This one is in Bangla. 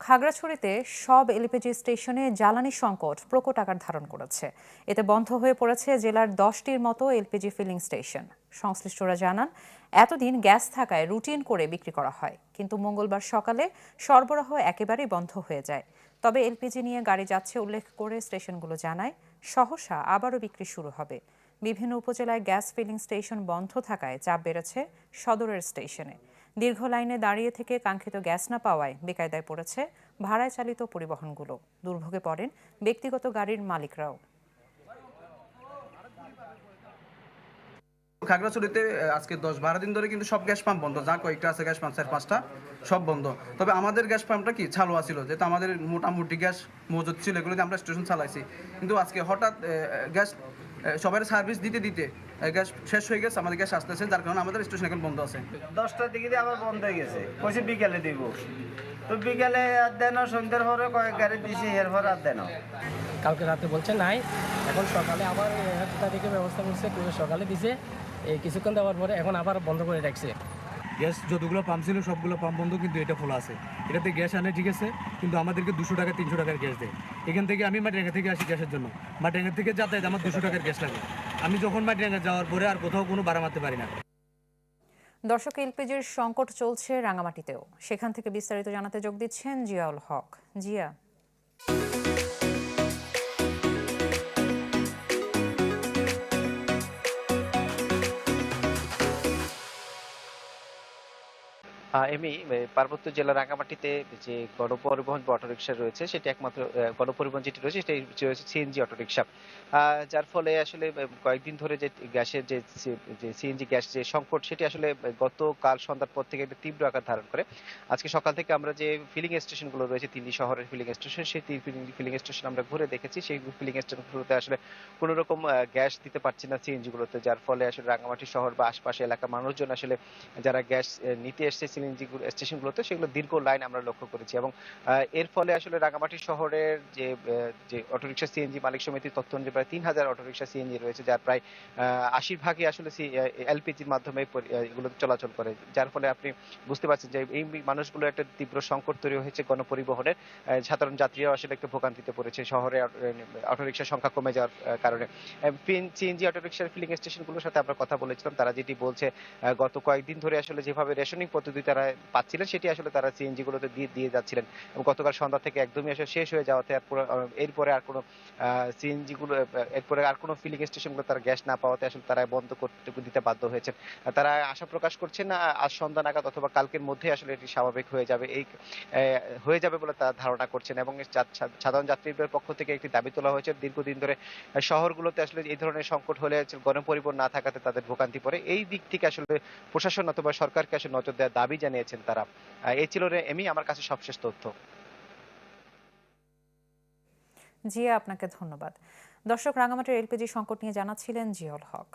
খাগড়াছড়িতে সব এলপিজি স্টেশনে জ্বালানি সংকট প্রকট আকার ধারণ করেছে। এতে বন্ধ হয়ে পড়েছে জেলার 10টির মতো এলপিজি ফিলিং স্টেশন। সংশ্লিষ্টরা জানান, এতদিন গ্যাস থাকায় রুটিন করে বিক্রি করা হয়, কিন্তু মঙ্গলবার সকালে সরবরাহ একেবারেই বন্ধ হয়ে যায়। তবে এলপিজি নিয়ে গাড়ি যাচ্ছে উল্লেখ করে স্টেশনগুলো জানায়, সহসা আবারও বিক্রি শুরু হবে। বিভিন্ন উপজেলায় গ্যাস ফিলিং স্টেশন বন্ধ থাকায় চাপ বেড়েছে সদরের স্টেশনে। দীর্ঘ লাইনে দাঁড়িয়ে থেকে কাঙ্ক্ষিত গ্যাস না পাওয়ায় বেকায়দায় পড়েছে ভাড়ায় চালিত পরিবহনগুলো। দুর্ভোগে পড়েন ব্যক্তিগত গাড়ির মালিকরাও। খাগড়াছড়িতে আজকে 10-12 দিন ধরে কিন্তু সব গ্যাস পাম্প বন্ধ, যা কয়েকটা আছে গ্যাস পাম্প 4-5টা সব বন্ধ। তবে আমাদের গ্যাস পাম্পটা কি চালু আছিল, যেহেতু আমাদের মোটামুটি গ্যাস মজুদ ছিল, এগুলো দিয়ে আমরা স্টেশন চালাইছি। কিন্তু আজকে হঠাৎ গ্যাস সবার সার্ভিস দিতে দিতে গ্যাস শেষ হয়ে গেছে, আমাদের গ্যাস আসতেছে, যার কারণে আমাদের স্টেশন এখন বন্ধ আছে। 10টার দিকে দিয়ে আবার বন্ধ হয়ে গেছে, কইছে বিকেলে দিব। তো বিকেলে আর দেন, সন্ধ্যার পরে কয়েক গাড়ি দিয়েছি, এরপর আর দেন। কালকে রাতে বলছে নাই, এখন সকালে আবার তাদেরকে ব্যবস্থা করছে, সকালে দিছে, এই কিছুক্ষণ দেওয়ার পরে এখন আবার বন্ধ করে রাখছে। গ্যাস যতগুলো পাম্প ছিল সবগুলো পাম্প বন্ধ, কিন্তু এটা খোলা আছে। এটাতে গ্যাস আনে ঠিক আছে, কিন্তু আমাদেরকে 200 টাকা 300 টাকার গ্যাস দেয়। এখান থেকে আমি মাটিরাঙ্গা থেকে আসি গ্যাসের জন্য, মাটিরাঙ্গা থেকে যাতায়াত আমার 200 টাকার গ্যাস লাগে। আমি যখন মাটিরাঙ্গা যাওয়ার পরে আর কোথাও কোনো ভাড়া মারতে পারি না। দর্শক, এলপিজির সংকট চলছে রাঙামাটিতেও। সেখান থেকে বিস্তারিত জানাতে যোগ দিচ্ছেন জিয়াউল হক। জিয়া। এমনি পার্বত্য জেলার রাঙামাটিতে যে গণপরিবহন বা অটোরিকশা রয়েছে, সেটি একমাত্র গণপরিবহন যেটি রয়েছে সেটাই রয়েছে সিএনজি অটোরিকশা। যার ফলে আসলে কয়েকদিন ধরে যে গ্যাসের যে সিএনজি গ্যাস যে সংকট, সেটি আসলে গতকাল সন্ধ্যার পর থেকে একটা তীব্র আকার ধারণ করে। আজকে সকাল থেকে আমরা যে ফিলিং স্টেশনগুলো রয়েছে, তিনটি শহরের ফিলিং স্টেশন, সেই ফিলিং স্টেশন আমরা ঘুরে দেখেছি। সেই ফিলিং স্টেশনগুলোতে আসলে কোনো রকম গ্যাস দিতে পারছে না সিএনজি গুলোতে, যার ফলে আসলে রাঙামাটি শহর বা আশপাশে এলাকার মানুষজন আসলে যারা গ্যাস নিতে এসছে সিএনজি স্টেশনগুলোতে, সেগুলো দীর্ঘ লাইন আমরা লক্ষ্য করেছি। এবং এর ফলে আসলে রাঙামাটি শহরের যে অটোরিকশা সিএনজি মালিক সমিতির তথ্য অনুযায়ী প্রায় 3000 অটোরিকশা সিএনজি রয়েছে, যার প্রায় 80 ভাগই আসলে এলপিজির মাধ্যমে এগুলো চলাচল করে। যার ফলে আপনি বুঝতে পারছেন যে এই মানুষগুলো একটা তীব্র সংকট তৈরি হয়েছে গণপরিবহনের। সাধারণ যাত্রীরাও আসলে একটু ভোগান্তিতে পড়েছে শহরে অটোরিকশার সংখ্যা কমে যাওয়ার কারণে। সিএনজি অটোরিকশার ফিলিং স্টেশনগুলোর সাথে আমরা কথা বলেছিলাম, তারা যেটি বলছে, গত কয়েকদিন ধরে আসলে যেভাবে রেশনিং পদ্ধতি তারা পাচ্ছিলেন, সেটি আসলে তারা সিএনজি গুলোতে দিয়ে যাচ্ছিলেন। এবং গতকাল সন্ধ্যা থেকে একদমই আসলে শেষ হয়ে যাওয়াতে এরপরে আর কোনো সিএনজি গুলো, এরপরে আর কোনো ফিলিং স্টেশন গুলো তারা গ্যাস না পাওয়াতে আসলে তারা বন্ধ করতে দিতে বাধ্য হয়েছেন। তারা আশা প্রকাশ করছেন না আজ সন্ধ্যা নাগাদ অথবা কালকের মধ্যে আসলে এটি স্বাভাবিক হয়ে যাবে, হয়ে যাবে বলে তারা ধারণা করছেন। এবং সাধারণ যাত্রীদের পক্ষ থেকে একটি দাবি তোলা হয়েছে, দীর্ঘদিন ধরে শহরগুলোতে আসলে এই ধরনের সংকট হলে গণপরিবহন না থাকাতে তাদের ভোগান্তি পড়ে। এই দিক থেকে আসলে প্রশাসন অথবা সরকারকে আসলে নজর দেওয়ার দাবি জানিয়েছেন তারা। এই ছিল আমার কাছে সবশেষ তথ্য। জিয়া, আপনাকে ধন্যবাদ। দর্শক, রাঙামাটির এলপিজি সংকট নিয়ে জানাচ্ছিলেন জিয়াউল হক।